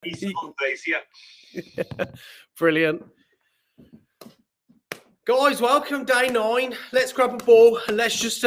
Sundays, yeah. Brilliant. Guys, welcome day 9. Let's grab a ball and let's just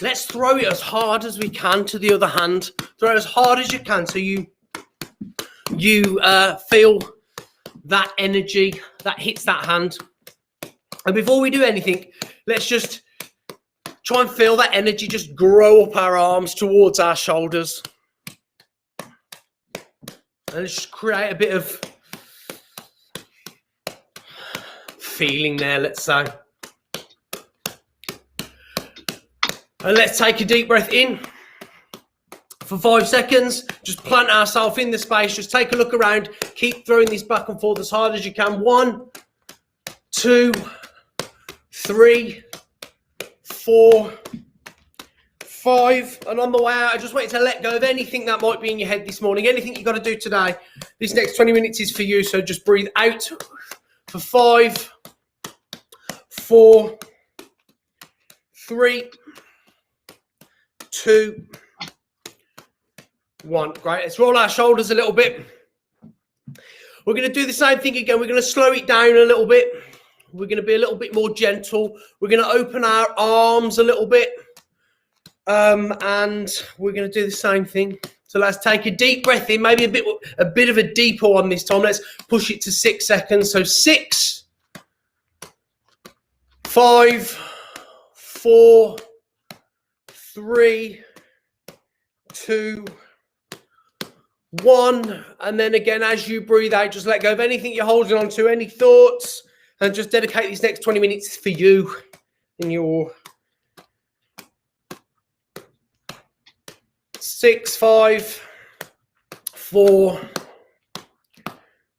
let's throw it as hard as we can to the other hand. Throw it as hard as you can so you feel that energy that hits that hand. And before we do anything, let's just try and feel that energy just grow up our arms towards our shoulders. And let's just create a bit of feeling there, let's say. And let's take a deep breath in for 5 seconds. Just plant ourselves in the space. Just take a look around. Keep throwing this back and forth as hard as you can. 1, 2, 3, 4, 5. And on the way out, I just want you to let go of anything that might be in your head this morning. Anything you've got to do today. This next 20 minutes is for you. So just breathe out for 5, 4, 3, 2, 1. Great. Let's roll our shoulders a little bit. We're going to do the same thing again. We're going to slow it down a little bit. We're going to be a little bit more gentle. We're going to open our arms a little bit. And we're going to do the same thing. So let's take a deep breath in, maybe a bit of a deeper one this time. Let's push it to 6 seconds. So 6, 5, 4, 3, 2, 1. And then again, as you breathe out, just let go of anything you're holding on to, any thoughts, and just dedicate these next 20 minutes for you and your 6, 5, 4,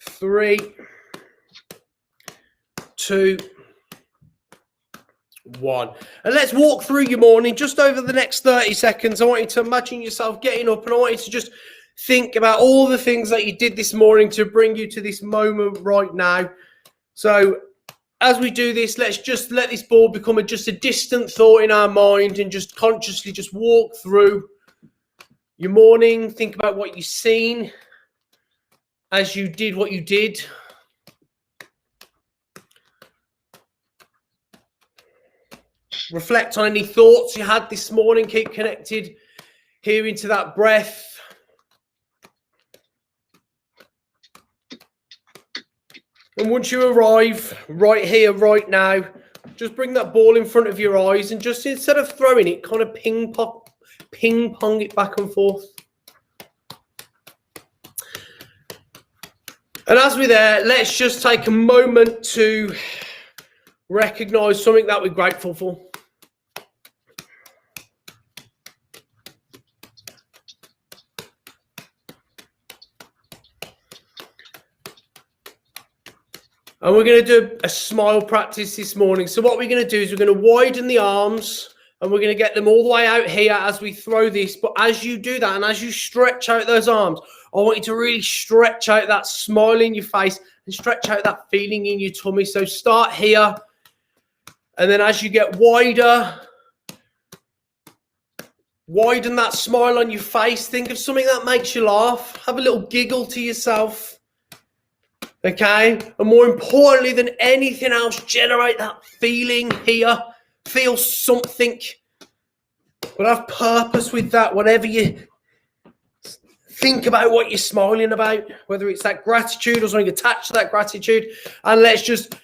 3, 2, 1. And let's walk through your morning just over the next 30 seconds. I want you to imagine yourself getting up and I want you to just think about all the things that you did this morning to bring you to this moment right now. So as we do this, let's just let this ball become just a distant thought in our mind and just consciously just walk through your morning. Think about what you've seen as you did what you did. Reflect on any thoughts you had this morning. Keep connected here into that breath. And once you arrive right here, right now, just bring that ball in front of your eyes and just instead of throwing it, kind of ping pong it back and forth. And as we're there, let's just take a moment to recognize something that we're grateful for. And we're going to do a smile practice this morning. So what we're going to do is we're going to widen the arms and we're going to get them all the way out here as we throw this. But as you do that and as you stretch out those arms, I want you to really stretch out that smile in your face and stretch out that feeling in your tummy. So start here. And then as you get wider, widen that smile on your face. Think of something that makes you laugh. Have a little giggle to yourself. Okay? And more importantly than anything else, generate that feeling here. Feel something. But have purpose with that. Whatever you think about what you're smiling about, whether it's that gratitude or something attached to that gratitude. And let's just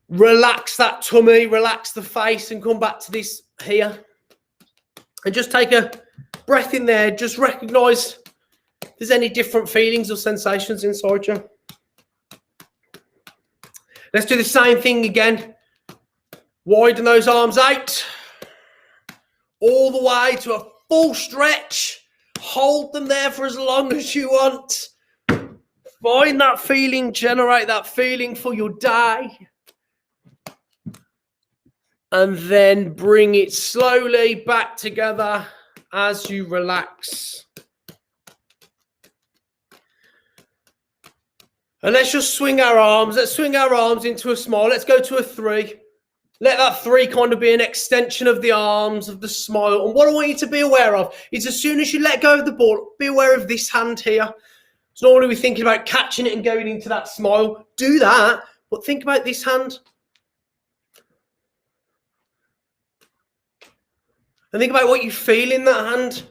relax that tummy, relax the face, and come back to this here. And just take a breath in there. Just recognize if there's any different feelings or sensations inside you. Let's do the same thing again. Widen those arms out. All the way to a full stretch. Hold them there for as long as you want. Find that feeling, generate that feeling for your day. And then bring it slowly back together as you relax. And let's just swing our arms. Let's swing our arms into a smile. Let's go to a 3. Let that 3 kind of be an extension of the arms, of the smile. And what I want you to be aware of is as soon as you let go of the ball, be aware of this hand here. So normally we're thinking about catching it and going into that smile. Do that, but think about this hand. And think about what you feel in that hand.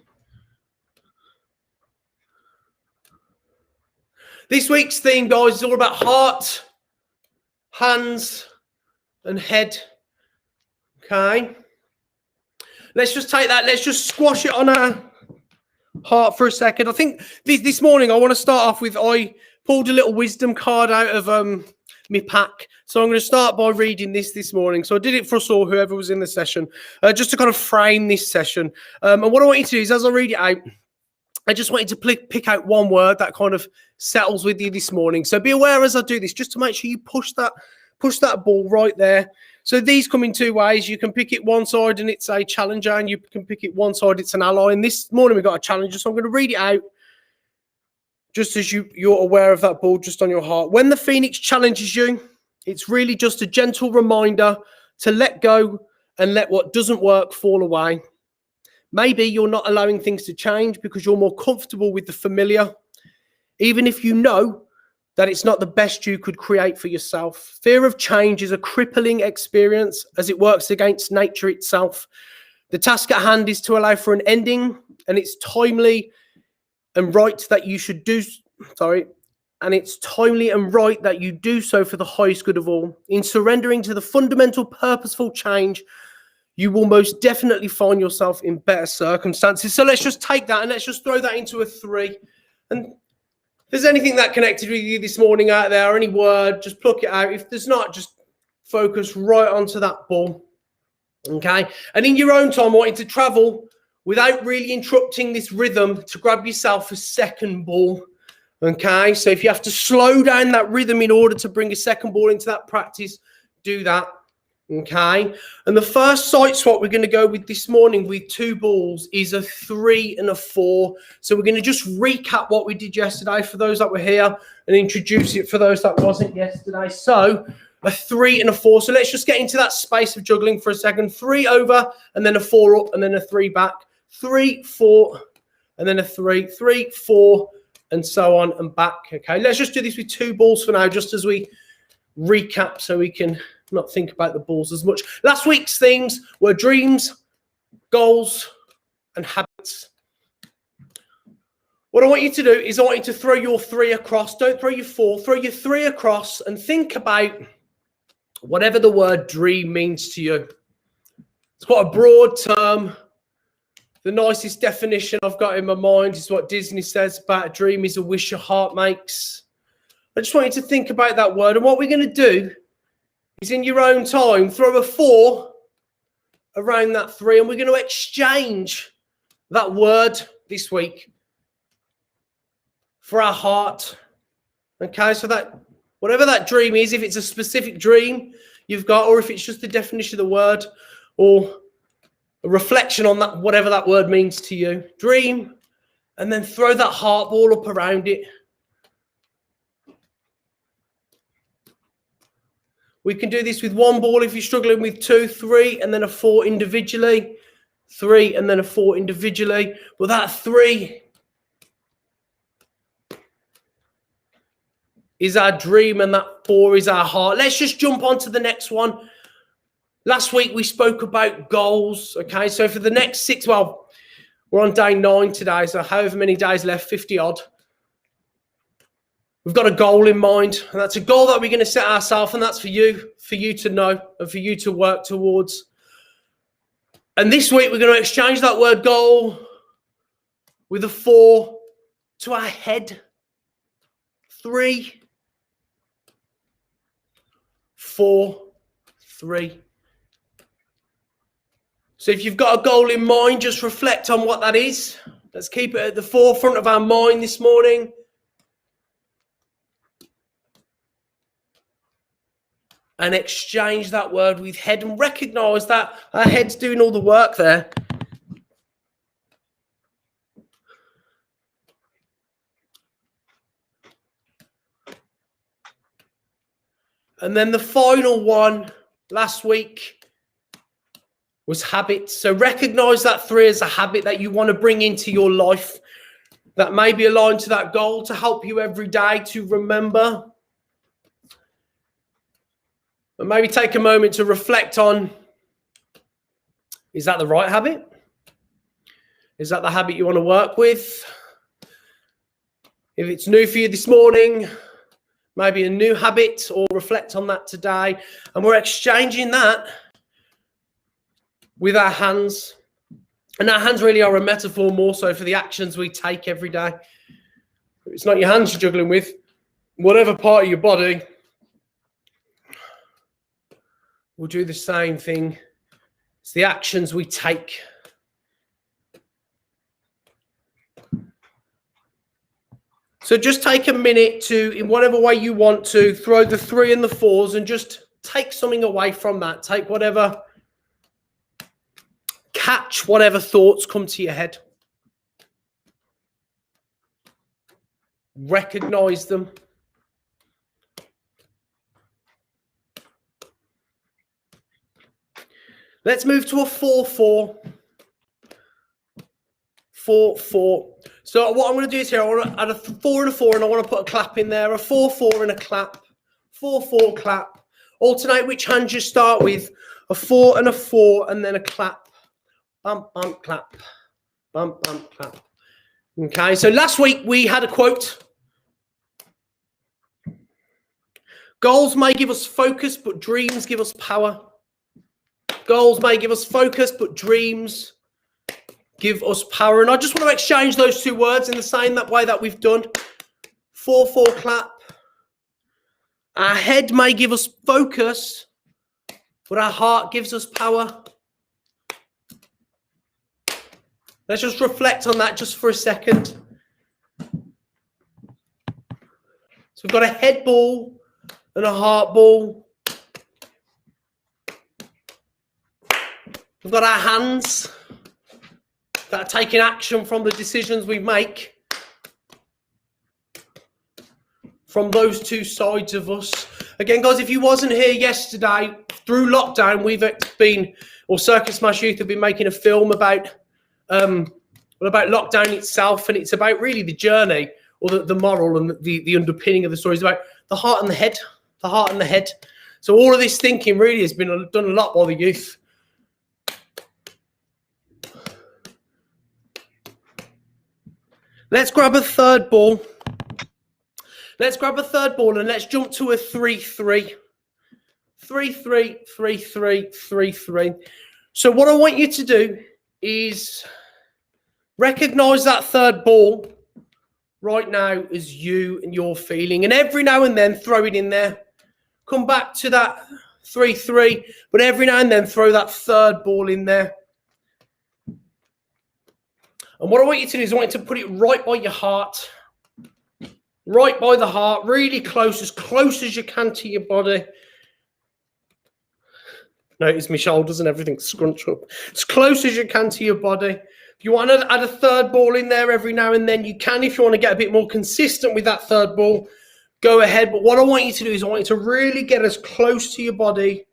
This week's theme, guys, is all about heart, hands, and head. Okay. Let's just take that. Let's just squash it on our heart for a second. I think this morning I want to start off with, I pulled a little wisdom card out of my pack. So I'm going to start by reading this morning. So I did it for us all, whoever was in the session, just to kind of frame this session. And what I want you to do is, as I read it out, I just want you to pick out one word that kind of settles with you this morning. So be aware as I do this, just to make sure you push that ball right there. So these come in 2 ways. You can pick it one side and it's a challenger, and you can pick it one side, it's an ally. And this morning we've got a challenger, so I'm going to read it out just as you're aware of that ball just on your heart. When the Phoenix challenges you, it's really just a gentle reminder to let go and let what doesn't work fall away. Maybe you're not allowing things to change because you're more comfortable with the familiar, even if you know that it's not the best you could create for yourself. Fear of change is a crippling experience as it works against nature itself. The task at hand is to allow for an ending, and it's timely and right that you should do, and it's timely and right that you do so for the highest good of all. In surrendering to the fundamental purposeful change, you will most definitely find yourself in better circumstances. So let's just take that and let's just throw that into a 3. And if there's anything that connected with you this morning out there, or any word, just pluck it out. If there's not, just focus right onto that ball. Okay? And in your own time, wanting to travel without really interrupting this rhythm, to grab yourself a second ball. Okay? So if you have to slow down that rhythm in order to bring a second ball into that practice, do that. Okay? And the first sight swap we're going to go with this morning with 2 balls is a 3 and a 4. So we're going to just recap what we did yesterday for those that were here and introduce it for those that wasn't yesterday. So a 3 and a 4. So let's just get into that space of juggling for a second. 3 over and then a 4 up and then a 3 back. 3, 4 and then a 3. 3, 4 and so on and back. Okay, let's just do this with 2 balls for now, just as we recap, so we can not think about the balls as much. Last week's themes were dreams, goals, and habits. What I want you to do is I want you to throw your 3 across. Don't throw your 4. Throw your 3 across and think about whatever the word dream means to you. It's quite a broad term. The nicest definition I've got in my mind is what Disney says about a dream is a wish your heart makes. I just want you to think about that word. And what we're going to do is, in your own time, throw a 4 around that 3, and we're going to exchange that word this week for our heart. Okay, so that whatever that dream is, if it's a specific dream you've got, or if it's just the definition of the word, or a reflection on that, whatever that word means to you, dream, and then throw that heart ball up around it. We can do this with 1 ball if you're struggling with 2, 3, and then a 4 individually. 3 and then a 4 individually. But that 3 is our dream and that 4 is our heart. Let's just jump on to the next one. Last week we spoke about goals. Okay, so for the next 6, well, we're on day 9 today, so however many days left, 50 odd. We've got a goal in mind, and that's a goal that we're going to set ourselves, and that's for you to know and for you to work towards. And this week, we're going to exchange that word goal with a 4 to our head. 3, 4, 3. So if you've got a goal in mind, just reflect on what that is. Let's keep it at the forefront of our mind this morning. And exchange that word with head, and recognize that our head's doing all the work there. And then the final one last week was habits. So recognize that 3 as a habit that you want to bring into your life that may be aligned to that goal to help you every day to remember. But maybe take a moment to reflect on, is that the right habit? Is that the habit you want to work with? If it's new for you this morning, maybe a new habit, or reflect on that today. And we're exchanging that with our hands. And our hands really are a metaphor more so for the actions we take every day. It's not your hands you're juggling with. Whatever part of your body will do the same thing. It's the actions we take. So just take a minute to, in whatever way you want to, throw the 3 and the 4s and just take something away from that. Take whatever, catch whatever thoughts come to your head. Recognize them. Let's move to a 4-4. 4-4. So what I'm going to do is here, I want to add a 4 and a 4, and I want to put a clap in there. A 4-4 and a clap. 4-4 clap. Alternate which hand you start with. A 4 and a 4, and then a clap. Bump, bump, clap. Bump, bump, clap. Okay, so last week we had a quote. Goals may give us focus, but dreams give us power. Goals may give us focus, but dreams give us power. And I just want to exchange those 2 words in the same way that we've done. 4-4 clap. Our head may give us focus, but our heart gives us power. Let's just reflect on that just for a second. So we've got a head ball and a heart ball. We've got our hands that are taking action from the decisions we make. From those 2 sides of us. Again, guys, if you wasn't here yesterday, through lockdown, we've been, or Circus Smash Youth have been making a film about lockdown itself, and it's about really the journey, or the moral and the underpinning of the story is about the heart and the head. The heart and the head. So all of this thinking really has been done a lot by the youth. Let's grab a 3rd ball. Let's grab a 3rd ball and let's jump to a 3-3. 3-3, 3-3, 3-3. So what I want you to do is recognize that 3rd ball right now as you and your feeling. And every now and then throw it in there. Come back to that 3-3, but every now and then throw that 3rd ball in there. And what I want you to do is I want you to put it right by your heart. Right by the heart, really close as you can to your body. Notice my shoulders and everything scrunch up. As close as you can to your body. If you want to add a 3rd ball in there every now and then, you can. If you want to get a bit more consistent with that 3rd ball, go ahead. But what I want you to do is I want you to really get as close to your body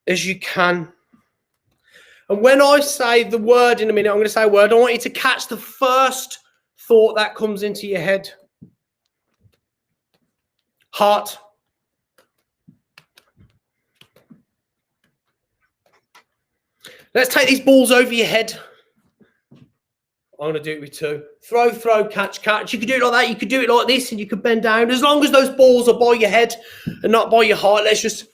as you can. And when I say the word in a minute, I'm going to say a word. I want you to catch the first thought that comes into your head. Heart. Let's take these balls over your head. I'm going to do it with 2. Throw, throw, catch, catch. You can do it like that. You could do it like this, and you could bend down. As long as those balls are by your head and not by your heart, let's just...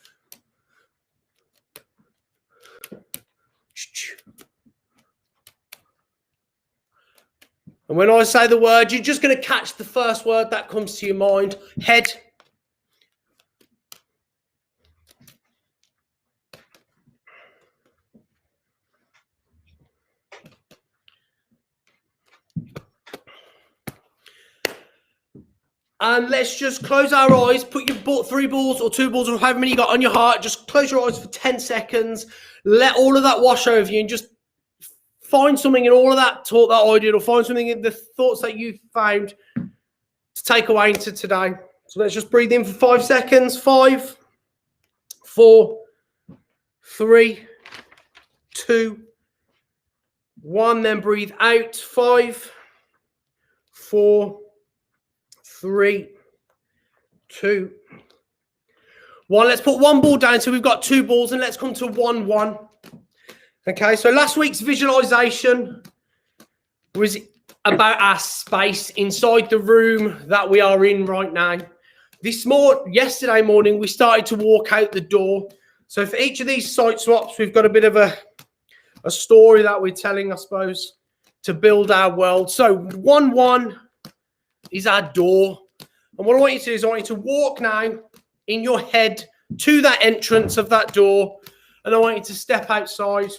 And when I say the word, you're just going to catch the first word that comes to your mind. Head. And let's just close our eyes. Put your 3 balls or 2 balls or however many you got on your heart. Just close your eyes for 10 seconds. Let all of that wash over you and just find something in all of that talk that I did, or find something in the thoughts that you found to take away into today. So let's just breathe in for 5 seconds. 5, 4, 3, 2, 1. Then breathe out. 5, 4, 3, 2, 1. Let's put one ball down. So we've got 2 balls, and let's come to 1-1. Okay, so last week's visualization was about our space inside the room that we are in right now. Yesterday morning, we started to walk out the door. So for each of these site swaps, we've got a bit of a story that we're telling, I suppose, to build our world. So 1-1 is our door. And what I want you to do is I want you to walk now in your head to that entrance of that door. And I want you to step outside.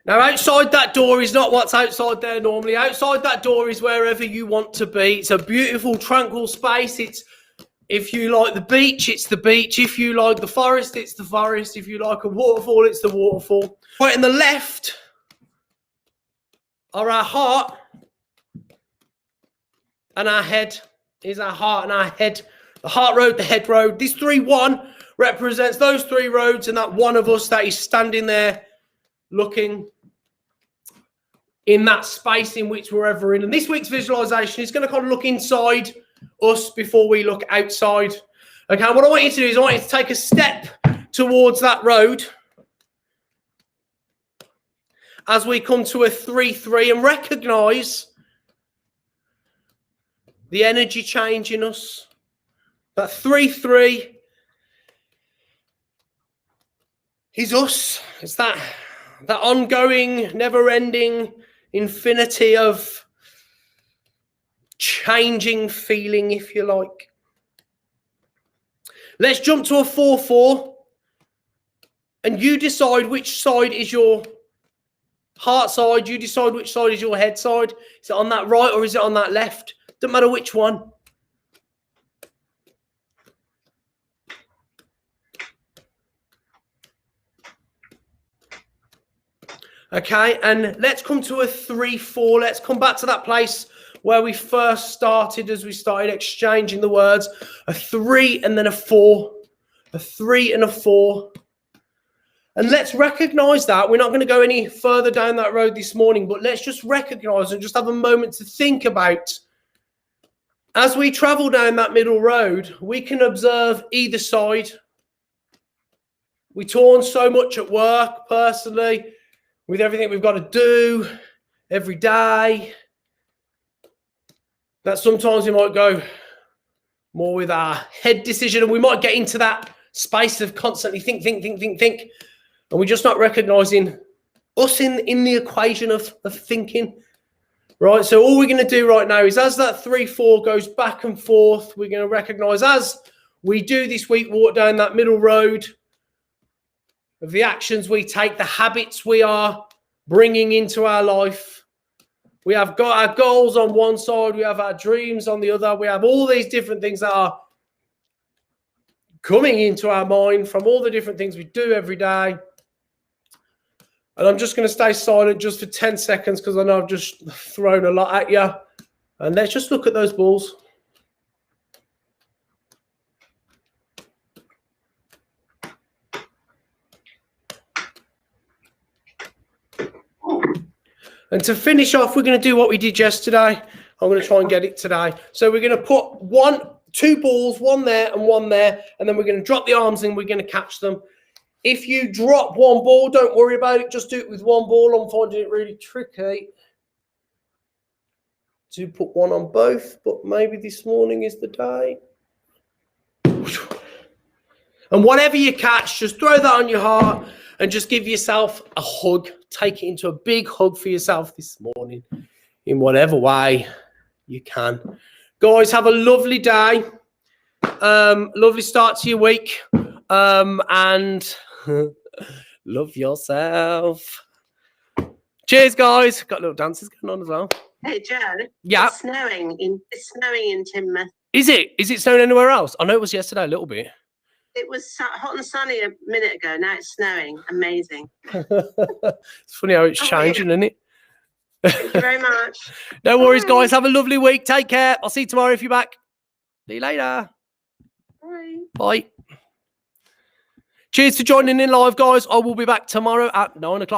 Now, outside that door is not what's outside there normally. Outside that door is wherever you want to be. It's a beautiful, tranquil space. If you like the beach, it's the beach. If you like the forest, it's the forest. If you like a waterfall, it's the waterfall. Right on the left are our heart and our head. Is our heart and our head. The heart road, the head road. This 3-1 represents those 3 roads and that one of us that is standing there looking in that space in which we're ever in. And this week's visualization is going to kind of look inside us before we look outside. Okay, what I want you to do is I want you to take a step towards that road as we come to a 3-3 and recognize the energy change in us. That 3-3 is us. It's that ongoing, never-ending infinity of changing feeling, if you like. Let's jump to a 4-4, and you decide which side is your heart side. You decide which side is your head side. Is it on that right or is it on that left? Doesn't matter which one. Okay, and let's come to a 3-4. Let's come back to that place where we first started as we started exchanging the words. A 3 and then a 4. A 3 and a 4. And let's recognize that. We're not going to go any further down that road this morning, but let's just recognize and just have a moment to think about. As we travel down that middle road, we can observe either side. We torn so much at work, personally, with everything we've got to do every day, that sometimes we might go more with our head decision, and we might get into that space of constantly think, and we're just not recognizing us in the equation of thinking, right? So all we're going to do right now is as that 3-4 goes back and forth, we're going to recognize as we do this week, walk down that middle road of the actions we take, the habits we are bringing into our life. We have got our goals on one side, we have our dreams on the other, we have all these different things that are coming into our mind from all the different things we do every day. And I'm just going to stay silent just for 10 seconds because I know I've just thrown a lot at you. And let's just look at those balls. And to finish off, we're going to do what we did yesterday. I'm going to try and get it today. So we're going to put 2 balls, one there and one there, and then we're going to drop the arms in. We're going to catch them. If you drop one ball, don't worry about it. Just do it with one ball. I'm finding it really tricky to put one on both, but maybe this morning is the day. And whatever you catch, just throw that on your heart and just give yourself a hug. Take it into a big hug for yourself this morning in whatever way you can. Guys, have a lovely day. Lovely start to your week. And love yourself. Cheers, guys. Got little dances going on as well. Hey, Joe. Yeah. It's snowing in Teignmouth. Is it? Is it snowing anywhere else? I know it was yesterday a little bit. It was hot and sunny a minute ago. Now it's snowing. Amazing. It's funny how it's changing, isn't it? Thank you very much. No worries, Bye. guys. Have a lovely week. Take care. I'll see you tomorrow if you're back. See you later. Bye. Bye. Bye. Cheers for joining in live, guys. I will be back tomorrow at 9 o'clock.